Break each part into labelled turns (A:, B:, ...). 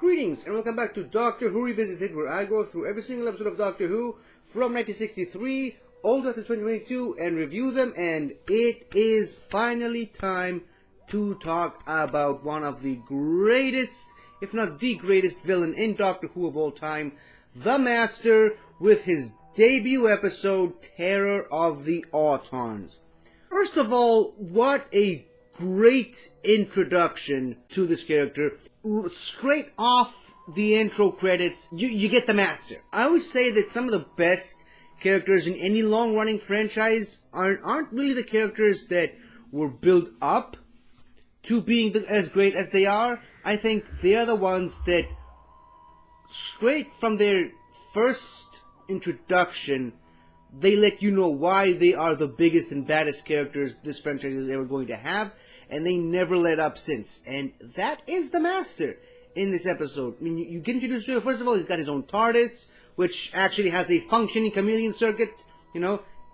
A: Greetings and welcome back to Doctor Who Revisited, where I go through every single episode of Doctor Who from 1963 all the way up to 2022 and review them, and it is finally time to talk about one of the greatest, if not the greatest villain in Doctor Who of all time, the Master, with his debut episode, Terror of the Autons. First of all, what a great introduction to this character. Straight off the intro credits, you get the Master. I always say that some of the best characters in any long-running franchise aren't really the characters that were built up to being as great as they are. I think they are the ones that, straight from their first introduction, they let you know why they are the biggest and baddest characters this franchise is ever going to have, and they never let up since. And that is the Master in this episode. I mean, you get introduced to him. First of all, he's got his own TARDIS, which actually has a functioning chameleon circuit,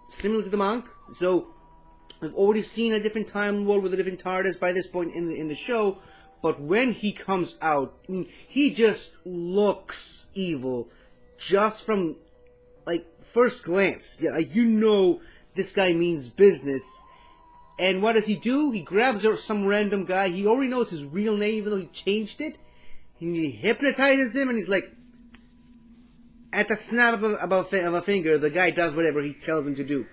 A: similar to the Monk. So, I've already seen a different Time Lord with a different TARDIS by this point in the show, but when he comes out, I mean, he just looks evil just from, first glance. Yeah, this guy means business. And what does he do? He grabs some random guy. He already knows his real name, even though he changed it. He hypnotizes him, and he's like, at the snap of a finger, the guy does whatever he tells him to do.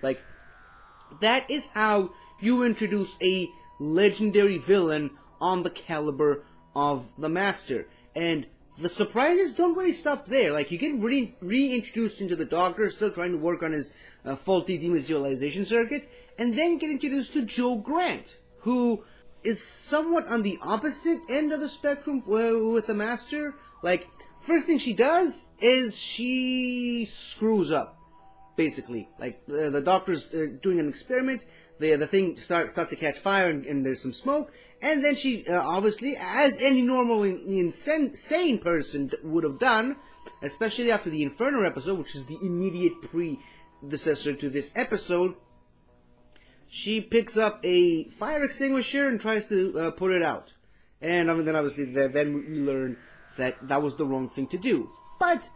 A: That is how you introduce a legendary villain on the caliber of the Master. And the surprises don't really stop there. You get reintroduced into the Doctor, still trying to work on his faulty dematerialization circuit, and then you get introduced to Jo Grant, who is somewhat on the opposite end of the spectrum with the Master. First thing she does is she screws up, basically. The Doctor's doing an experiment, the thing starts to catch fire, and there's some smoke, and then she, obviously, as any normally insane person would have done, especially after the Inferno episode, which is the immediate predecessor to this episode, she picks up a fire extinguisher and tries to put it out. And then obviously, then we learn that was the wrong thing to do. But,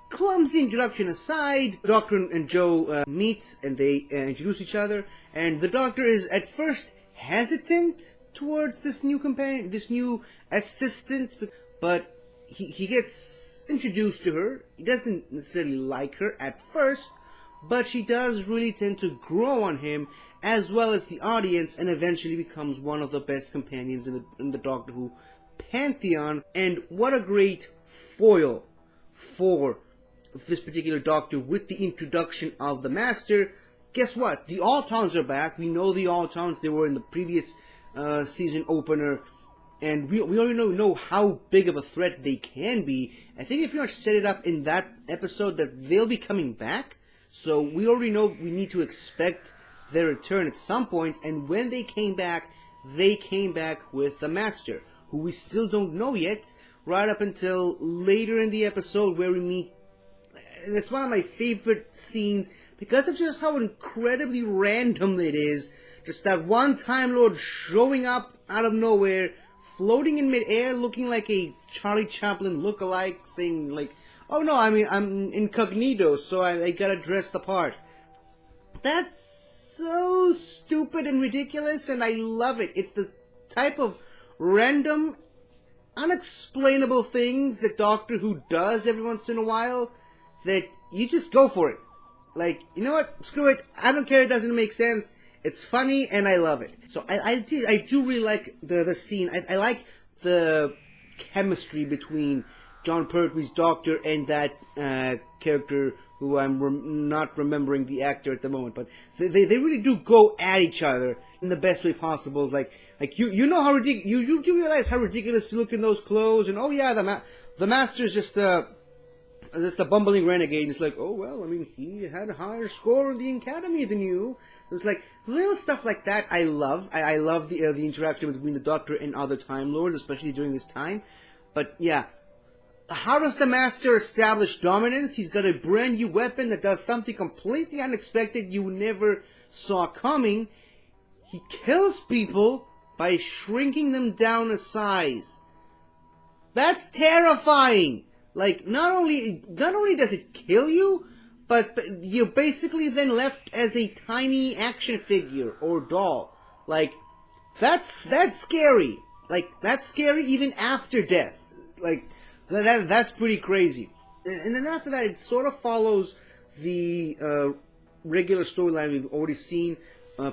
A: clumsy introduction aside, the Doctor and Jo meet, and they introduce each other, and the Doctor is at first hesitant towards this new companion, this new assistant, but he gets introduced to her. He doesn't necessarily like her at first, but she does really tend to grow on him, as well as the audience, and eventually becomes one of the best companions in the Doctor Who pantheon. And what a great foil for this particular Doctor with the introduction of the Master. Guess what? The Autons are back. We know the Autons. They were in the previous season opener, and we already know how big of a threat they can be. I think they pretty much set it up in that episode that they'll be coming back. So we already know we need to expect their return at some point, and when they came back with the Master, who we still don't know yet, right up until later in the episode where we meet. That's one of my favorite scenes, because of just how incredibly random it is. Just that one Time Lord showing up out of nowhere, floating in midair, looking like a Charlie Chaplin look-alike, saying oh no, I mean, I'm incognito, so I gotta dress the part. That's so stupid and ridiculous, and I love it. It's the type of random, unexplainable things that Doctor Who does every once in a while, that you just go for it. You know what? Screw it. I don't care. It doesn't make sense. It's funny, and I love it. So I do really like the scene. I like the chemistry between John Pertwee's Doctor and that character who I'm not remembering the actor at the moment, but they really do go at each other in the best way possible. You know how ridiculous, you realize how ridiculous to look in those clothes, and oh yeah, the Master's just a bumbling renegade, and it's oh well, I mean, he had a higher score in the Academy than you. It's little stuff like that I love. I love the interaction between the Doctor and other Time Lords, especially during this time. But yeah, how does the Master establish dominance? He's got a brand new weapon that does something completely unexpected you never saw coming. He kills people by shrinking them down a size. That's terrifying. Like, not only does it kill you, but you're basically then left as a tiny action figure or doll. Like, that's scary. Like, that's scary even after death. Like, that's pretty crazy. And then after that, it sort of follows the regular storyline we've already seen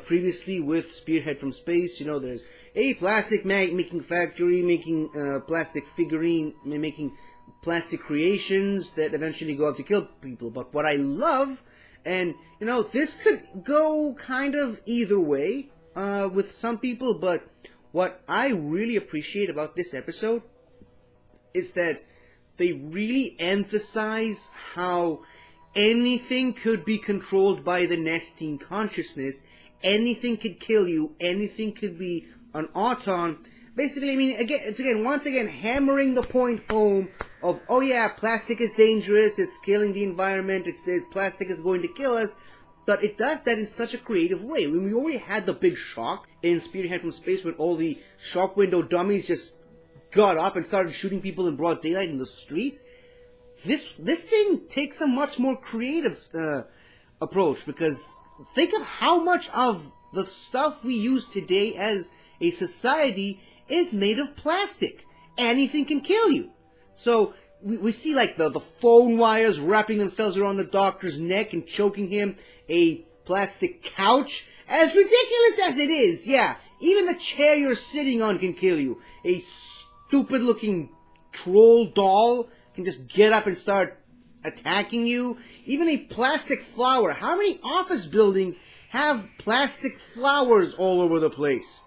A: previously with Spearhead from Space. You know, there's a plastic making factory, making plastic figurine, making plastic creations that eventually go out to kill people. But what I love, and, you know, this could go kind of either way with some people, but what I really appreciate about this episode is that they really emphasize how anything could be controlled by the Nestine consciousness. Anything could kill you. Anything could be an Auton. Basically, I mean, once again, hammering the point home of, oh yeah, plastic is dangerous, it's killing the environment, plastic is going to kill us, but it does that in such a creative way. When we already had the big shock in Spearhead from Space when all the shop window dummies just got up and started shooting people in broad daylight in the streets. This thing takes a much more creative approach, because think of how much of the stuff we use today as a society is made of plastic. Anything can kill you. So we see like the phone wires wrapping themselves around the doctor's neck and choking him, a plastic couch. As ridiculous as it is, yeah, even the chair you're sitting on can kill you. A stupid looking troll doll can just get up and start attacking you. Even a plastic flower. How many office buildings have plastic flowers all over the place?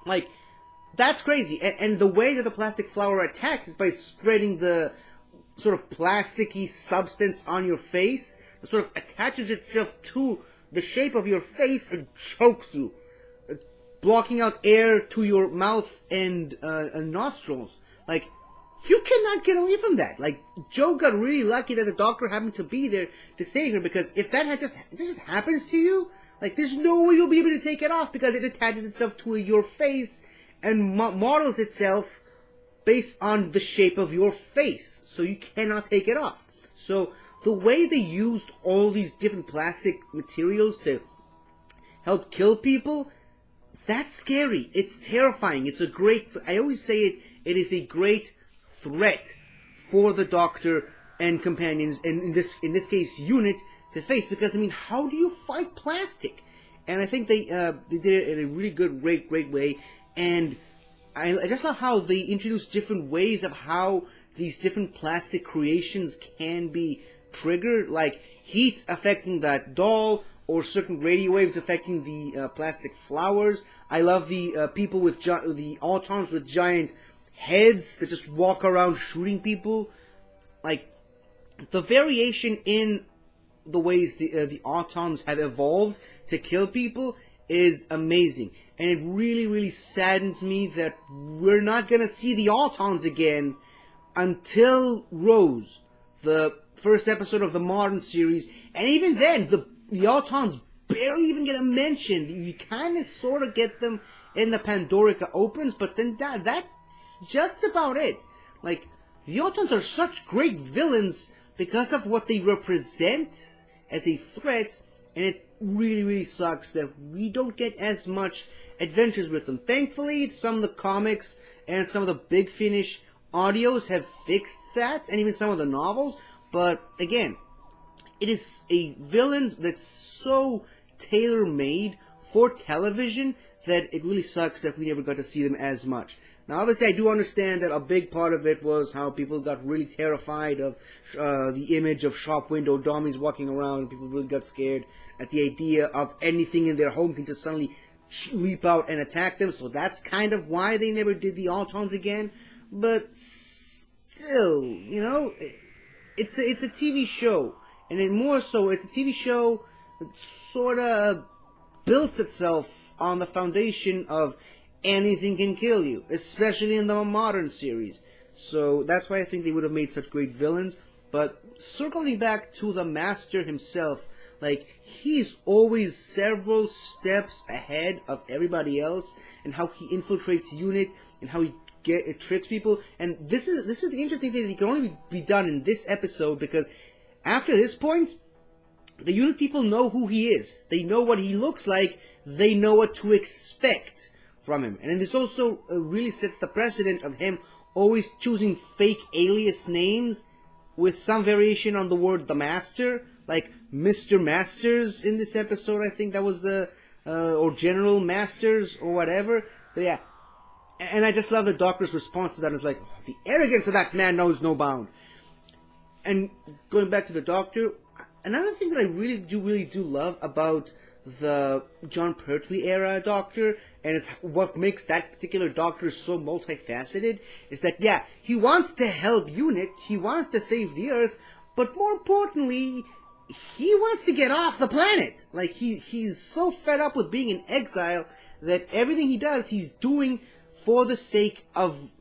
A: Like, that's crazy. And the way that the plastic flower attacks is by spreading the sort of plasticky substance on your face. It sort of attaches itself to the shape of your face and chokes you, blocking out air to your mouth and nostrils. Like, you cannot get away from that. Like, Joe got really lucky that the doctor happened to be there to save her, because if that just happens to you, like, there's no way you'll be able to take it off, because it attaches itself to your face and models itself based on the shape of your face. So you cannot take it off. So the way they used all these different plastic materials to help kill people, that's scary. It's terrifying. It's a great, I always say it is a great threat for the Doctor and companions, and in this case, Unit, to face. Because, I mean, how do you fight plastic? And I think they did it in a really good, great way. And I just love how they introduced different ways of how these different plastic creations can be triggered, like heat affecting that doll, or certain radio waves affecting the plastic flowers. I love the people with the Autons with giant heads that just walk around shooting people. Like, the variation in the ways the Autons have evolved to kill people is amazing. And it really, really saddens me that we're not going to see the Autons again until Rose, the first episode of the modern series. And even then, the Autons barely even get a mention. You kind of sort of get them in the Pandorica opens, but then that's just about it. Like, the Autons are such great villains because of what they represent as a threat, and it really, really sucks that we don't get as much adventures with them. Thankfully, some of the comics and some of the Big Finish audios have fixed that, and even some of the novels, but again, it is a villain that's so tailor-made for television that it really sucks that we never got to see them as much. Now, obviously, I do understand that a big part of it was how people got really terrified of the image of shop window dummies walking around. People really got scared at the idea of anything in their home can just suddenly leap out and attack them. So that's kind of why they never did the Autons again. But still, you know, it's a TV show. And then more so, it's a TV show that sort of builds itself on the foundation of anything can kill you, especially in the modern series. So that's why I think they would have made such great villains. But circling back to the Master himself, like, he's always several steps ahead of everybody else, and how he infiltrates Unit, and how he it tricks people. And this is the interesting thing, that it can only be done in this episode, because after this point, the unit people know who he is. They know what he looks like. They know what to expect from him. And then this also really sets the precedent of him always choosing fake alias names with some variation on the word the Master, like Mr. Masters in this episode. I think that was the or General Masters or whatever. So yeah, and I just love the Doctor's response to that. It's like, the arrogance of that man knows no bound. And going back to the Doctor, another thing that I really do love about the Jon Pertwee era Doctor, and is what makes that particular Doctor so multifaceted, is that, yeah, he wants to help UNIT, he wants to save the Earth, but more importantly, he wants to get off the planet. Like, he's so fed up with being in exile that everything he does, he's doing for the sake of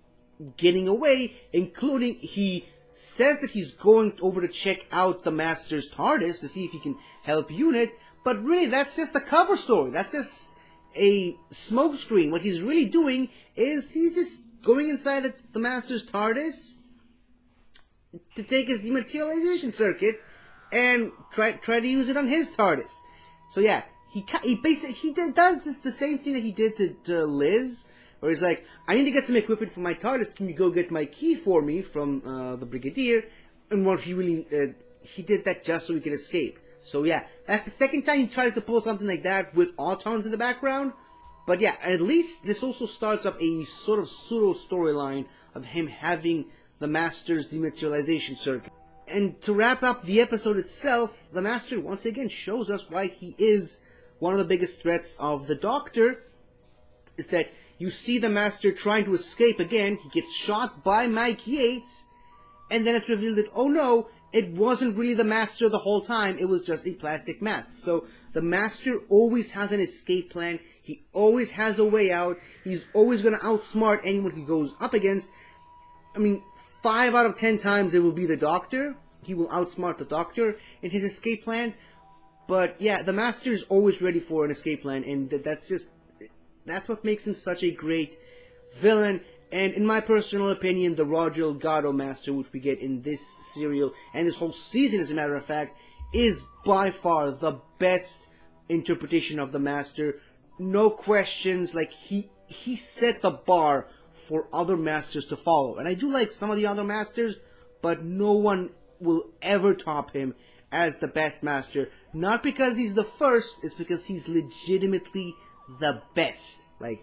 A: getting away, including he says that he's going over to check out the Master's TARDIS to see if he can help UNIT, but really that's just a cover story. That's just a smokescreen. What he's really doing is he's just going inside the Master's TARDIS to take his dematerialization circuit and try to use it on his TARDIS. So yeah, he basically does the same thing that he did to Liz, where he's like, I need to get some equipment for my TARDIS. Can you go get my key for me from the Brigadier? And what he did that just so he could escape. So yeah, that's the second time he tries to pull something like that with Autons in the background. But yeah, at least this also starts up a sort of pseudo storyline of him having the Master's dematerialization circuit. And to wrap up the episode itself, the Master once again shows us why he is one of the biggest threats of the Doctor, is that you see the Master trying to escape again, he gets shot by Mike Yates, and then it's revealed that, oh no, it wasn't really the Master the whole time, it was just a plastic mask. So the Master always has an escape plan, he always has a way out, he's always going to outsmart anyone he goes up against. I mean, 5 out of 10 times it will be the Doctor. He will outsmart the Doctor in his escape plans. But yeah, the Master is always ready for an escape plan, and that's what makes him such a great villain. And in my personal opinion, the Roger Delgado Master, which we get in this serial, and this whole season as a matter of fact, is by far the best interpretation of the Master. No questions, like he set the bar for other Masters to follow. And I do like some of the other Masters, but no one will ever top him as the best Master. Not because he's the first, it's because he's legitimately the best. Like,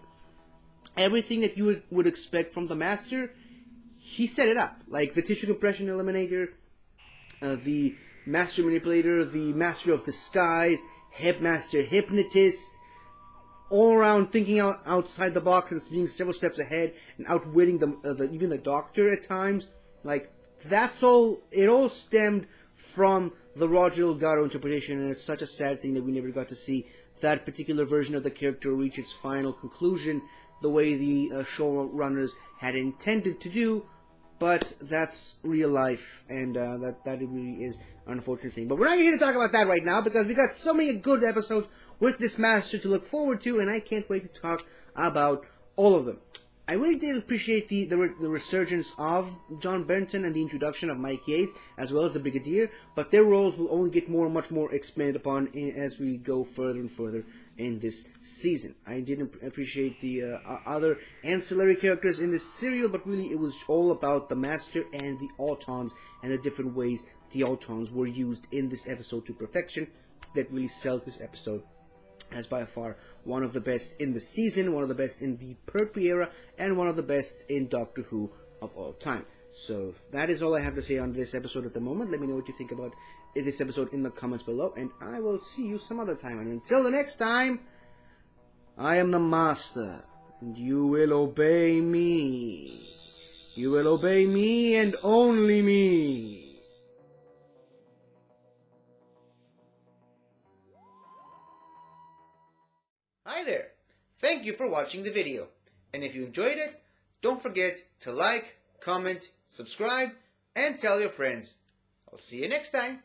A: everything that you would expect from the Master, he set it up. Like the tissue compression eliminator, the Master Manipulator, the Master of the Skies, Master Hypnotist, all around thinking outside the box and being several steps ahead and outwitting even the Doctor at times. Like, that's all, it all stemmed from the Roger Delgado interpretation, and it's such a sad thing that we never got to see that particular version of the character reach its final conclusion the way the showrunners had intended to do. But that's real life, and that really is an unfortunate thing. But we're not here to talk about that right now, because we got so many good episodes with this Master to look forward to, and I can't wait to talk about all of them. I really did appreciate the resurgence of John Benton and the introduction of Mike Yates, as well as the Brigadier, but their roles will only get much more expanded upon as we go further and further in this season. I didn't appreciate the other ancillary characters in this serial, but really it was all about the Master and the Autons, and the different ways the Autons were used in this episode to perfection that really sells this episode as by far one of the best in the season, one of the best in the Pertwee era, and one of the best in Doctor Who of all time. So that is all I have to say on this episode at the moment. Let me know what you think about this episode in the comments below, and I will see you some other time. And until the next time, I am the Master, and you will obey me. You will obey me and only me. Hi there! Thank you for watching the video, and if you enjoyed it, don't forget to like, comment, subscribe, and tell your friends. I'll see you next time.